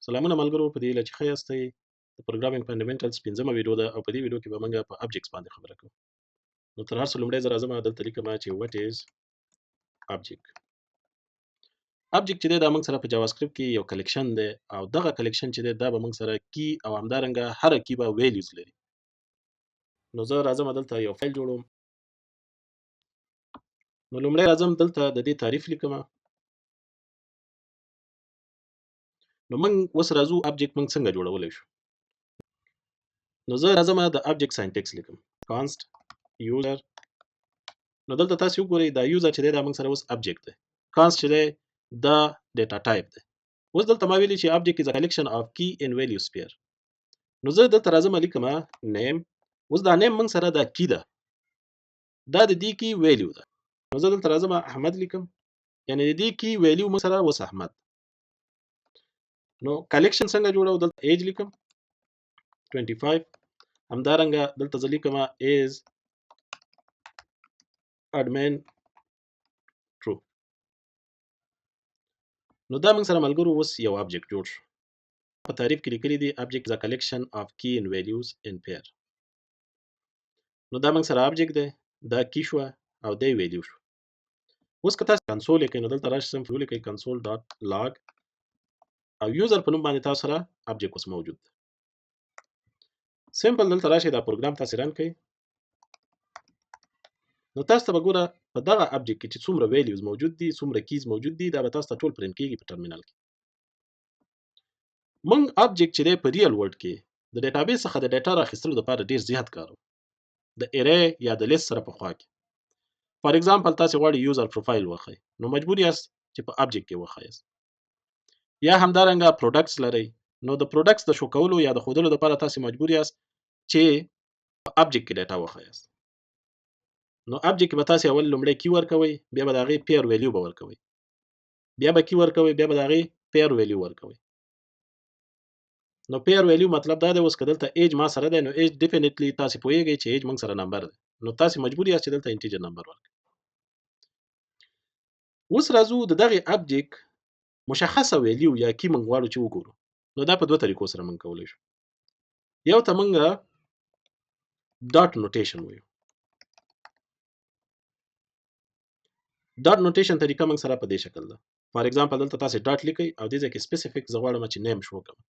سلامونه ملګرو، په دې هیله چې ښه یاستئ. د پروګرامینګ فنډامنټلز 5مه ویډیو ده او په دې ویډیو کې به موږ په ابجکټس باندې خبره کوو. نو تر هر څه لومړی زه راځم دلته لیکم چې what is object. object چې دی دا موږ سره په JavaScript کې یو کلیکشن دی او دغه کلیکشن چې دی دا به موږ سره کی او همدارنګه هر کی به ویلیوز لري. نو زه راځم دلته یو فایل جوړوم. نو لومړی راځم دلته د دې تعریف لیکم. نو موږ اوس راځو object موږ څنګه جوړولای شو. نو زه راځم د object syntax لیکم const user. نو دلته تاسو وګورئ دا یوزر چې دی دا موږ سره اوس object دی. const چې دی دا ډیټا ټایپ دی. اوس دلته ما ویلي چې object is a collection of key and value pair. نو زه دلته راځم لیکم name. اوس دا name موږ سره دا کی ده. دا د دې کی ویلیو ده. نو زه دلته راځم احمد لیکم. یعنی د دې کی ویلیو موږ سره اوس احمد. نو collection څنګه جوړو؟ دلته age لیکم 25. همدارنګه دلته زه لیکم is admin true. نو دا موږ سره ملګرو اوس یو object جوړ شو. په تعریف کې لیکلي دي object is a collection of key and values in pair. نو دا موږ سره object دی، دا کی شو او دا ویلیو شو. اوس که تاسو کنسول کې نو دلته راشئ سم ولیکئ console.log او یوزر په نوم باندې تاسو سره object اوس موجود دی. سمپل دلته راشئ دا پروګرام تاسو رن کړئ. نو تاسو ته وګوره په دغه object کې چې څومره ویلیوز موجود دي، څومره کیز موجود دي، دا به تاسو ته ټول پرنټ کیږي په ټرمینل کې. موږ object چې دی په ریل ورلد کې د ډیټابیس څخه د ډیټا راخیستلو لپاره ډیر زیات کارو. د ارې یا د لیست سره په خوا کې. فار ایگزامپل تاسو غواړئ یوزر پروفایل وخی، نو مجبور یاست چې په object کې وخایاست. یا همدارنګه پروډکټس لرئ، نو د پروډکټس د شو کولو یا د ښودلو لپاره تاسو مجبور یاست چې په object کې ډیټا وخایاست. نو object کې به تاسو اول لومړی کی ورکوي، بیا به د هغې پیر ویلیو به ورکوي، بیا به کی ورکوي، بیا به د هغې پیر ویلیو ورکوي. نو پیر ویلیو مطلب دا دی اوس که دلته ایج ما سره دی نو ایج ډیفینیټلی تاسو پوهیږئ چې ایج موږ سره نمبر دی، نو تاسو مجبور یاست چې دلته انټیجر نمبر ورکړئ. اوس راځو د دغې object مشخصه ویلیو یا کی موږ غواړو چې وګورو. نو دا په دوه طریقو سره موږ کولی شو. یو ته موږ ډاټ نوټیشن وایو. ډاټ نوټیشن طریقه موږ سره په دې شکل ده. فار ایگزامپل دلته تاسو ډاټ لیکئ او دې ځای کې سپیسیفیک زه غواړم چې نیم شو کړم.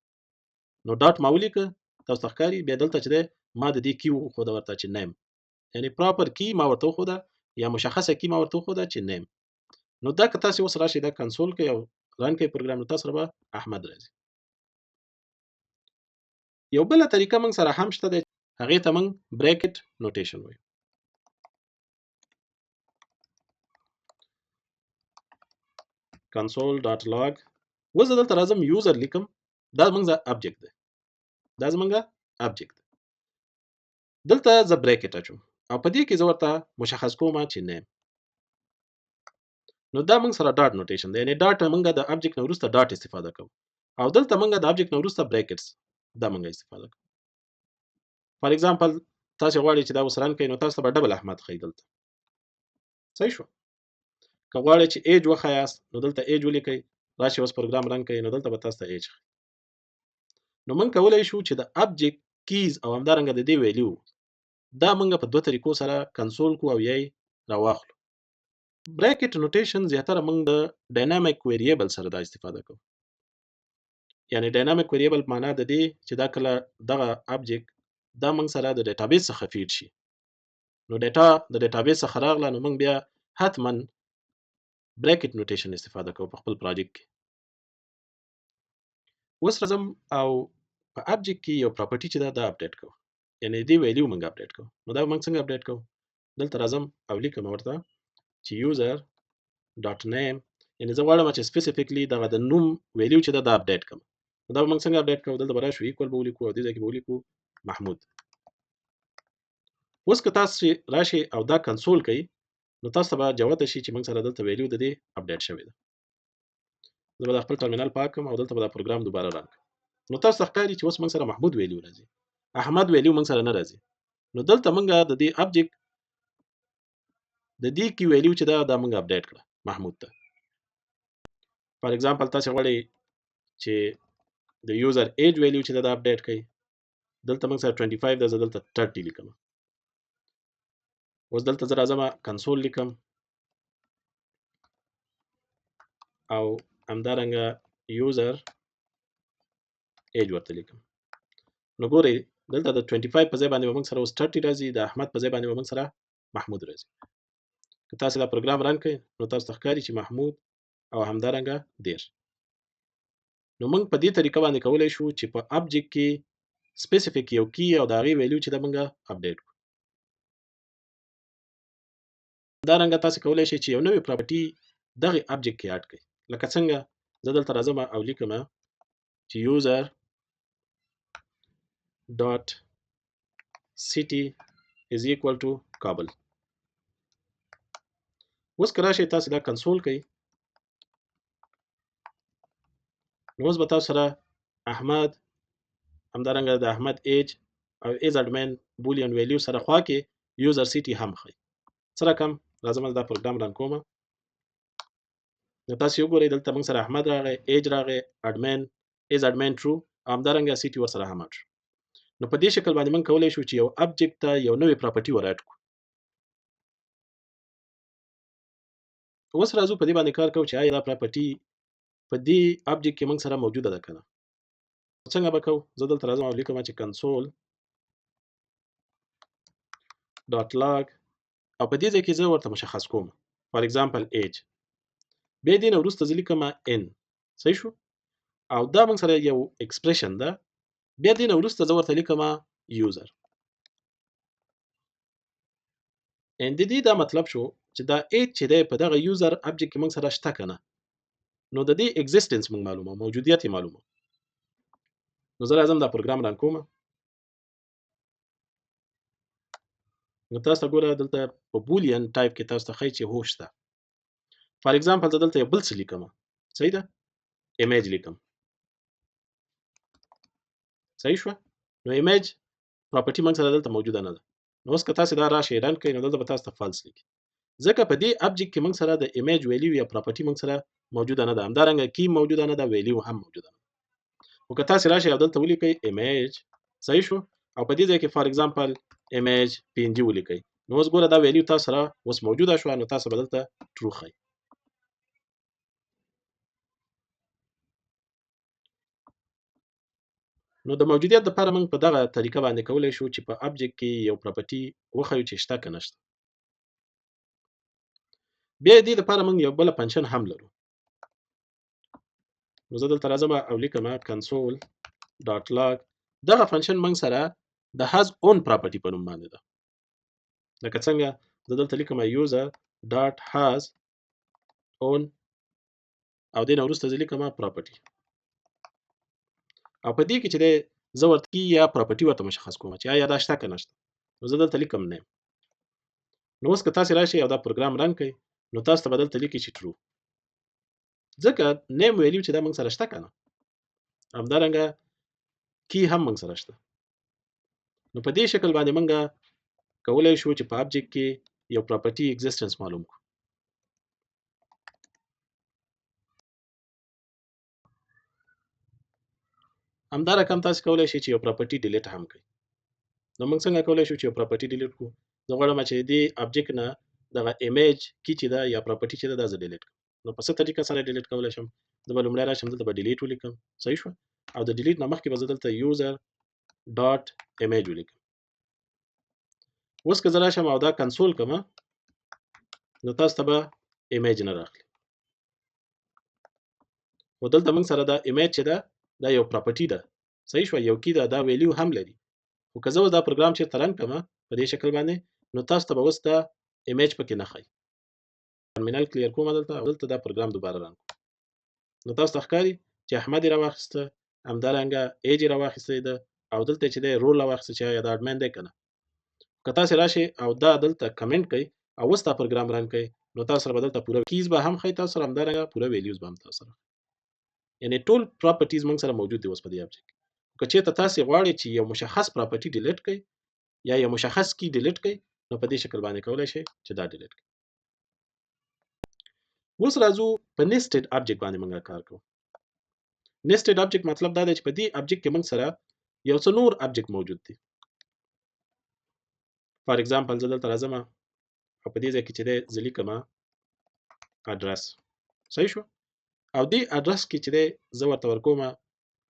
نو ډاټ ما ولیکه، تاسو ته ښکاري، بیا دلته چې دی ما د دې کی وښوده ورته چې نیم، یعنی پراپر کی ما ورته وښوده یا مشخصه کی ما ورته وښوده چې نیم. نو دا که تاسو اوس راشئ دا کنسول کې او رن کړئ پروګرام، نو تاسو سره به احمد راځي. یو بله طریقه موږ سره هم شته دی، هغې ته موږ بریکټ نوټیشن وایو. console.log. اوس زه دلته راځم یوزر لیکم، دا زموږ object دی، دا زموږ object دی. دلته زه بریکټ اچوم او په دې کې زه ورته مشخص کوم چې نیم. نو دا موږ سره ډاټ نوټیشن دی، یعنی ډاټ موږ د object نه وروسته ډاټ استفاده کوو او دلته موږ د object نه وروسته بریکټس دا موږ استفاده کوو. فار ایگزامپل تاسو غواړئ چې دا اوس رن کړئ، نو تاسو ته به ډبل احمد ښیي دلته. صحیح شو؟ که غواړئ چې ایج وښایاست نو دلته ایج ولیکئ، راشئ اوس پروګرام رن کړئ، نو دلته به تاسو ته ایج ښیي. نو موږ کولی شو چې د object کیز او همدارنګه د دې ویلیو دا موږ په دوه طریقو سره کنسول کو او یا یې راواخلو. بریکټ نوټیشن زیاتره موږ د ډاینامیک ویریبل سره دا استفاده کوو. یعنی ډاینامیک ویریبل معنا د دې چې دا کله دغه object دا موږ سره د ډیټابیس څخه فیډ شي، نو ډیټا د ډیټابیس څخه راغله، نو موږ بیا حتما بریکټ نوټیشن استفاده کوو په خپل پروجیکټ کې. اوس راځم او په object کې یو پراپرټي چې دا اپډیټ کوو، یعنی دې ویلیو موږ اپډیټ کوو. نو دا موږ څنګه اپډیټ کوو؟ دلته راځم او لیکم ورته چې user ډاټ نیم، یعنی زه غواړم چې سپیسیفیکلی دغه د نوم ویلیو چې دا اپډیټ کړم. نو دا موږ څنګه اپډیټ کوو؟ دلته به راشو ایکوال به ولیکو او دې ځای کې به ولیکو محمود. اوس که تاسو راشئ او دا کنسول کوئ، نو تاسو ته به جوته شي چې موږ سره دلته ویلیو د دې اپډیټ شوی ده. زه به خپل ټرمینل پاک کړم او دلته به دا پروګرام دوباره رن کړم. نو تاسو ته ښکاري چې اوس موږ سره محمود ویلیو راځي، احمد ویلیو موږ سره نه راځي. نو دلته موږ د دې object د دې کی ویلیو چې دا موږ اپډیټ کړه محمود ته. فار ایگزامپل تاسو غواړئ چې د یوزر ایج ویلیو چې دا اپډیټ کړي دلته موږ سره 25 ده زه دلته 30 لیکم اوس دلته زه راځم کنسول لیکم او همدارنګه یوزر ایج ورته لیکم نو ګورئ دلته د 25 په ځای باندې موږ سره اوس 30 راځي د احمد په ځای باندې موږ سره محمود راځي که تاسو دا پروګرام رن کړئ نو تاسو ته ښکاري چې محمود او همدارنګه 10 نو موږ په دې طریقه باندې کولای شو چې په ابجیکټ کې سپیسیفیک یو کی او دا غي ویلیو چې دا موږ اپډیټ کړو دا رنګ تاسو کولای شئ چې یو نوې پراپرټي دغه ابجیکټ کې اډ کړئ لکه څنګه زه دلته راځم او لیکم چې user dot city is equal to کابل اوس که راشئ تاسو دا کنسول کړئ نو اوس به تاسو سره احمد همدارنګه د احمد ایج او ایز اډمن بولیان ویلیو سره خوا کې یوزر سیټي هم ښیي څه رقم راځم دا پروګرام رن کوم نو تاسو یو ګورئ دلته موږ سره احمد راغی ایج راغی اډمن ایز اډمن ټرو همدارنګه سیټي ور سره هم اډ نو په دې شکل باندې موږ کولای شو چې یو ابجیکټ ته یو نوې پراپرټي ور اډ کړو اوس راځو په دې باندې کار کوو چې آیا دا پراپرټي په دې ابجیکټ کې موږ سره موجوده ده کنه څنګه به کوو زه دلته راځم او لیکم چې console dot log او په دې ځای کې زه ورته مشخص کوم فار ایگزامپل ایج بیا دې نه وروسته زه لیکم n صحیح شو او دا موږ سره یو ایکسپریشن ده بیا دې نه وروسته زه ورته لیکم یوزر ان دې دا مطلب شو چې دا ایج چې دی په دغه یوزر ابجیکټ کې موږ سره شته کنه نو د دې ایگزیسټنس موږ معلومه موجودیت معلومه نو زه راځم دا پروګرام ران کوم نو تاسو ګوره دلته په بولیان ټایپ کې تاسو ته ښایي چې هو شته فار ایگزامپل زه دلته یو بل څه لیکم صحیح ده ایمیج لیکم صحیح شو نو ایمیج پراپرټي موږ سره دلته موجوده نه ده نو اوس که تاسو دا راشئ رن کړئ نو دلته به تاسو ته فالس لیکي ځکه په دې ابجیکټ کې موږ سره د ایمیج ویلیو یا پراپرټي موږ سره موجوده نه ده همدارنګه کی موجوده نه ده ویلیو هم موجوده نه او که تاسو راشئ او دلته ولیکئ ایمیج صحیح شو او په دې ځای کې فار ایگزامپل ایمیج png ولیکئ نو اوس ګوره دا ویلیو تاسو سره اوس موجوده شو نو تاسو به دلته ټرو ښایي نو د موجودیت لپاره موږ په دغه طریقه باندې کولای شو چې په ابجیکټ کې یو پراپرټي وښیو چې شته که نشته بیا دې لپاره موږ یو بل فنکشن هم لرو نو زه دلته راځم او لیکم console dot log دغه فنکشن موږ سره د has own پراپرټي په نوم باندې ده لکه څنګه زه دلته لیکم user dot has own او دې نه وروسته زه لیکم پراپرټي او په دې کې چې زه ورته کی یا پراپرټي ورته مشخص کوم چې آیا دا شته که نشته نو زه دلته لیکم نیم نو اوس که تاسو راشئ او دا پروګرام رن کړئ نو تاسو ته به دلته لیکي چې ټرو ځکه نیم ویلیو چې دا موږ سره شته کنه همدارنګه کی هم موږ سره شته نو په دې شکل باندې موږ کولای شو چې په ابجیکټ کې یو پراپرټي ایگزیسټنس معلوم کړو همدارنګه تاسو کولای شئ چې یو پراپرټي ډیلیټ هم کړئ نو موږ څنګه کولای شو چې یو پراپرټي ډیلیټ کړو زه غواړم چې دې ابجیکټ نه دغه ایمیج کی چې دا یا پراپرټي چې دا زه ډیلیټ کړم نو په څه طریقه سره ډیلیټ کولای شم زه به لومړی راشم دلته به ډیلیټ ولیکم صحیح شو او د ډیلیټ نه مخکې به زه دلته یوزر ډاټ ایمیج ولیکم اوس که زه راشم او دا کنسول کوم نو تاسو ته به ایمیج نه راغلی خو دلته موږ سره دا ایمیج چې دا یو پراپرټي ده صحیح شو یو کی دا ویلیو هم لري خو که زه دا پروګرام چې ترن کوم په دې شکل باندې نو تاسو ته به اوس دا ایمیج پکې نه ښایي ترمینل کلیر کوم دلته دا پروګرام دوباره رن نو تاسو ته ښکاري چې احمد یې راواخیسته همدارنګه ایج یې راواخیستی ده او دلته چې دی رول راواخیسته چې آیا دا اډمن دی که نه که تاسو راشئ او دا دلته کمنټ کوئ او اوس دا پروګرام رن کوئ نو تاسو سره به دلته پوره کیز به هم ښایي تاسو سره همدارنګه پوره ویلیوز به هم تاسو سره یعنې ټول پراپرټیز موږ سره موجود دي اوس په دې ابجیکټ که چېرته تاسو غواړئ چې یو مشخص پراپرټي ډیلیټ کړئ یا یو مشخص کی ډیلیټ کړئ نو په دې شکل باندې کولای شئ چې دا ډیلیټ کړئ اوس راځو په نیسټډ ابجیکټ باندې موږ کار کوو nested object مطلب دا دی چې په دې object کې موږ سره یو څه نور object موجود دي. فار ایگزامپل زه دلته راځم او په دې ځای کې چې دی زه لیکم address. صحیح شو؟ او دې address کې چې دی زه ورته ورکوم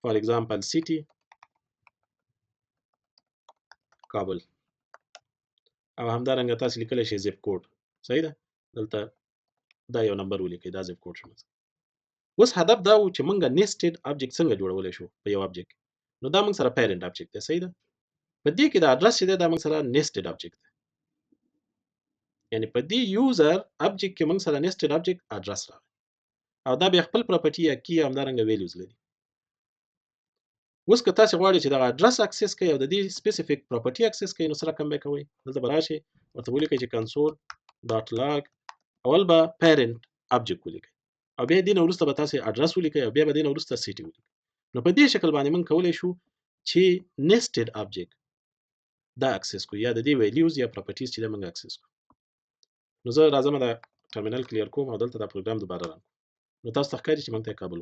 فار ایگزامپل city کابل او همدارنګه تاسو لیکلی شئ zip code. صحیح ده؟ دلته دا یو نمبر ولیکئ، دا zip code شو. اوس هدف دا و چې موږ nested object څنګه جوړولی شو په یو object. نو دا موږ سره parent object دی. صحیح ده؟ په دې کې د address چې دی دا موږ سره nested object دی. یعنی په دې user object کې موږ سره nested object address راغی او دا بیا خپل property یا key همدارنګه values لري. اوس که تاسو غواړئ چې دغه address access کړئ او د دې specific property access کړئ نو سره کوم به کوئ. دلته به راشئ ورته ولیکئ چې console.log اول به parent object ولیکئ او بیا دې نه وروسته به تاسو address ولیکئ او بیا به دې نه وروسته city ولیکئ. نو په دې شکل باندې موږ کولی شو چې nested object دا access کو یا د دې values یا properties چې موږ access کو. نو زه راځم دا ټرمینل کلیر کوم او دلته دا پروګرام دوباره ران کوم. نو تاسو ته ښکاري چې موږ ته کابل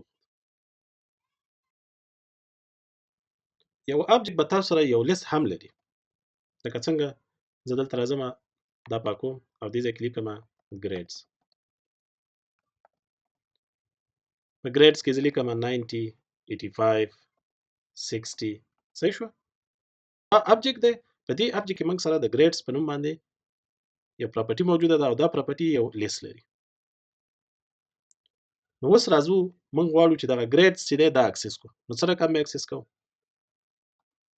یو object به تاسو سره یو لیست هم لري. لکه څنګه زه دلته راځم دا پاکوم او دې ځای کې لیکم grades. په grades کې زه لیکم 90 85 60. صحیح شو؟ دا object دی. په دې object کې موږ سره د grades په نوم باندې یو پراپرټي موجوده ده او دا پراپرټي یو لیست لري. نو اوس راځو موږ غواړو چې دغه grades چې دی دا اکسس کو. نو څه رقم به اکسس کوو؟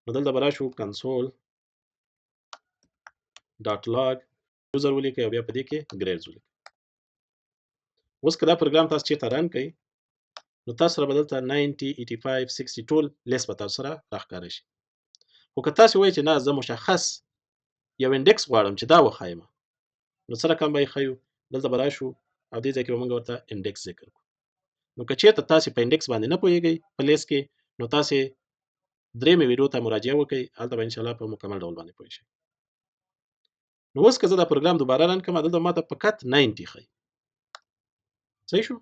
نو دلته به راشو console.log یوزر ولیکئ او بیا په دې کې grades ولیکئ. اوس که دا پروګرام تاسو چېرته رن کړئ نو تاسو سره به دلته 90 85 60 ټول لیست به تاسو سره راښکاره شي. خو که تاسو وایئ چې نه زه مشخص یو انډکس غواړم چې دا وښایم نو څه رقم به یې ښیو؟ دلته به راشو او دې ځای کې به موږ ورته انډکس ذکر کړو. نو که چېرته تاسو په انډکس باندې نه پوهیږئ په لیست کې نو تاسو درېیمې ویډیو ته مراجعه وکړئ، هلته به انشاءالله په مکمل ډول باندې پوه شئ. نو اوس که زه دا پروګرام دوباره رن کړم دلته ماته فقط 90 ښیي. صحیح شو؟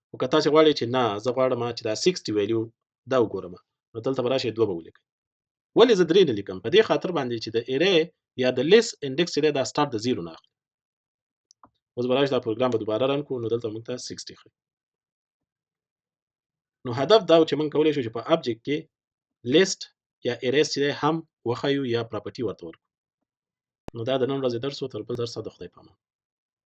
خو که تاسو غواړئ چې نه زه غواړم چې دا 60 ویلیو دا وګورم نو دلته به راشئ 2 به ولیکئ. ولې زه 3 نه لیکم؟ په دې خاطر باندې چې د ارې یا د لیست انډکس چې دی دا سټارټ د 0 نه اخلي. اوس به راشو دا پروګرام به دوباره رن کړو نو دلته موږ ته 60 ښیي. نو هدف دا و چې موږ کولی شو چې په object کې لیست یا ارې چې دی هم وښیو یا پراپرټي ورته ورکړو. نو دا د نن ورځې درس و. تر بل درسه د خدای په امان.